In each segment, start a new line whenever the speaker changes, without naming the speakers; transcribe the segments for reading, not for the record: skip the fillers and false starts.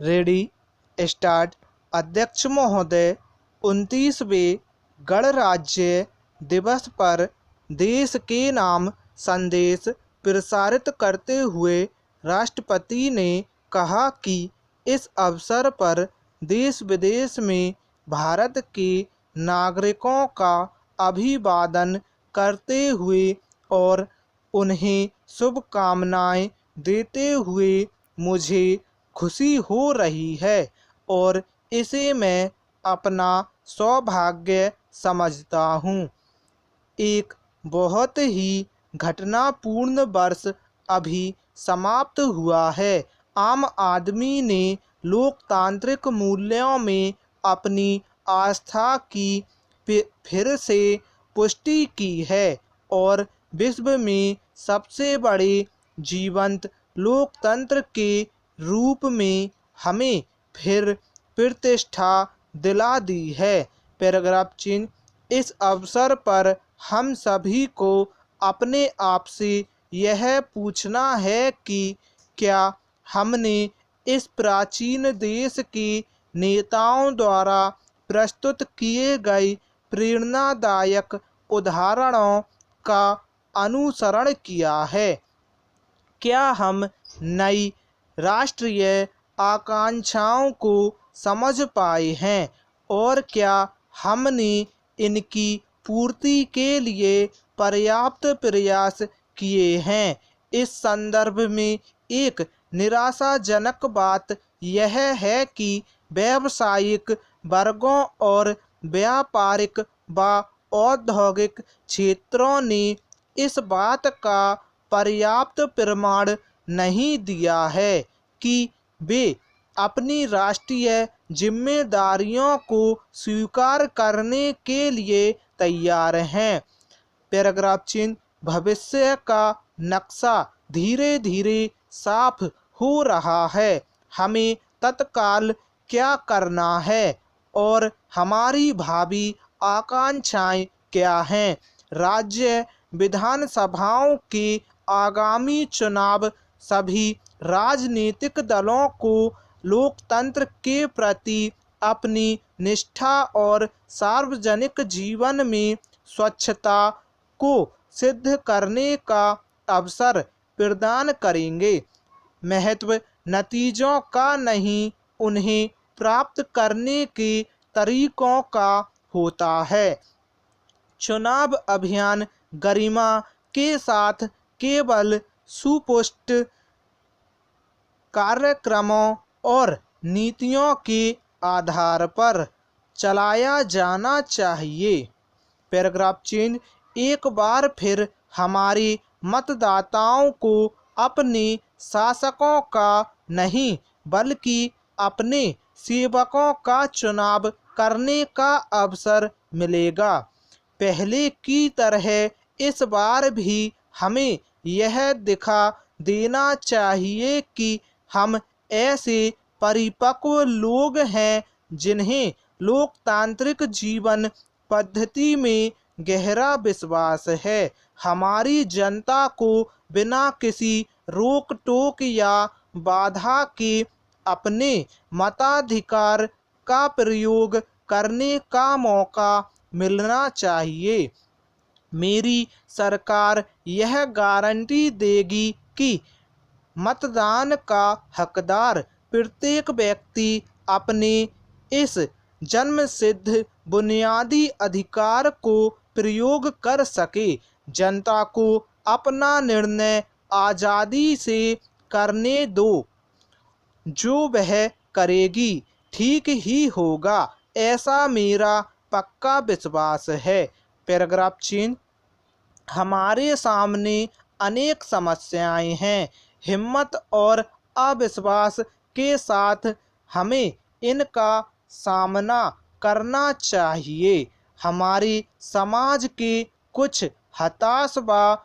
Ready start. अध्यक्ष महोदय, 29वें गणराज्य दिवस पर देश के नाम संदेश प्रसारित करते हुए राष्ट्रपति ने कहा कि इस अवसर पर देश विदेश में भारत के नागरिकों का अभिवादन करते हुए और उन्हें शुभकामनाएं देते हुए मुझे खुशी हो रही है और इसे मैं अपना सौभाग्य समझता हूँ। एक बहुत ही घटनापूर्ण वर्ष अभी समाप्त हुआ है। आम आदमी ने लोकतांत्रिक मूल्यों में अपनी आस्था की फिर से पुष्टि की है और विश्व में सबसे बड़े जीवंत लोकतंत्र के रूप में हमें फिर प्रतिष्ठा दिला दी है। पैराग्राफ चिन्ह। इस अवसर पर हम सभी को अपने आप से यह पूछना है कि क्या हमने इस प्राचीन देश के नेताओं द्वारा प्रस्तुत किए गए प्रेरणादायक उदाहरणों का अनुसरण किया है? क्या हम नई राष्ट्रीय आकांक्षाओं को समझ पाए हैं और क्या हमने इनकी पूर्ति के लिए पर्याप्त प्रयास किए हैं? इस संदर्भ में एक निराशाजनक बात यह है कि व्यावसायिक वर्गों और व्यापारिक व औद्योगिक क्षेत्रों ने इस बात का पर्याप्त प्रमाण नहीं दिया है कि वे अपनी राष्ट्रीय जिम्मेदारियों को स्वीकार करने के लिए तैयार हैं। पैराग्राफ चिन्ह। भविष्य का नक्शा धीरे धीरे साफ हो रहा है। हमें तत्काल क्या करना है और हमारी भावी आकांक्षाएं क्या हैं? राज्य विधानसभाओं के आगामी चुनाव सभी राजनीतिक दलों को लोकतंत्र के प्रति अपनी निष्ठा और सार्वजनिक जीवन में स्वच्छता को सिद्ध करने का अवसर प्रदान करेंगे। महत्व नतीजों का नहीं, उन्हें प्राप्त करने के तरीकों का होता है। चुनाव अभियान गरिमा के साथ केवल सुस्पष्ट कार्यक्रमों और नीतियों के आधार पर चलाया जाना चाहिए। पैराग्राफ चिन्ह। एक बार फिर हमारे मतदाताओं को अपने शासकों का नहीं बल्कि अपने सेवकों का चुनाव करने का अवसर मिलेगा। पहले की तरह इस बार भी हमें यह दिखा देना चाहिए कि हम ऐसे परिपक्व लोग हैं जिन्हें लोकतांत्रिक जीवन पद्धति में गहरा विश्वास है। हमारी जनता को बिना किसी रोक टोक या बाधा के अपने मताधिकार का प्रयोग करने का मौका मिलना चाहिए। मेरी सरकार यह गारंटी देगी कि मतदान का हकदार प्रत्येक व्यक्ति अपने इस जन्मसिद्ध बुनियादी अधिकार को प्रयोग कर सके। जनता को अपना निर्णय आज़ादी से करने दो। जो वह करेगी ठीक ही होगा, ऐसा मेरा पक्का विश्वास है। पैराग्राफ चिन्ह। हमारे सामने अनेक समस्याएं हैं। हिम्मत और अविश्वास के साथ हमें इनका सामना करना चाहिए। हमारे समाज के कुछ हताश व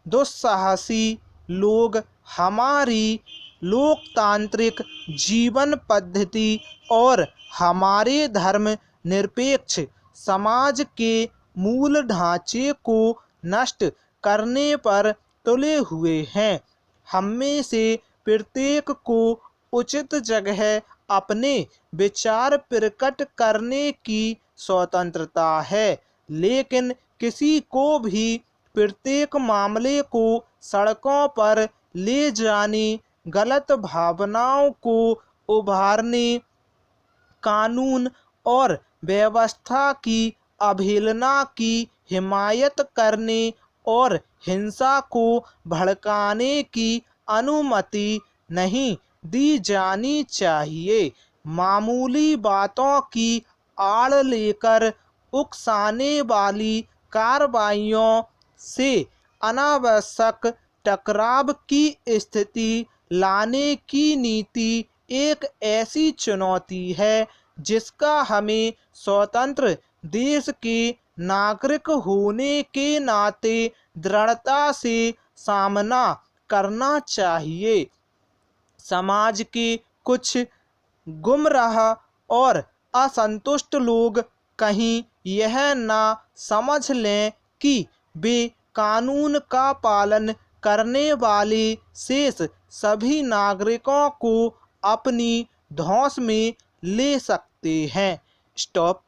दुस्साहसी लोग हमारी लोकतांत्रिक जीवन पद्धति और हमारे धर्म निरपेक्ष समाज के मूल ढांचे को नष्ट करने पर तुले हुए हैं। हम में से प्रत्येक को उचित जगह अपने विचार प्रकट करने की स्वतंत्रता है, लेकिन किसी को भी प्रत्येक मामले को सड़कों पर ले जाने, गलत भावनाओं को उभारने, कानून और व्यवस्था की अवहेलना की हिमायत करने और हिंसा को भड़काने की अनुमति नहीं दी जानी चाहिए। मामूली बातों की आड़ लेकर उकसाने वाली कार्रवाइयों से अनावश्यक टकराव की स्थिति लाने की नीति एक ऐसी चुनौती है जिसका हमें स्वतंत्र देश के नागरिक होने के नाते दृढ़ता से सामना करना चाहिए। समाज के कुछ गुमराह और असंतुष्ट लोग कहीं यह ना समझ लें कि वे कानून का पालन करने वाले शेष सभी नागरिकों को अपनी धौंस में ले सकते हैं। स्टॉप।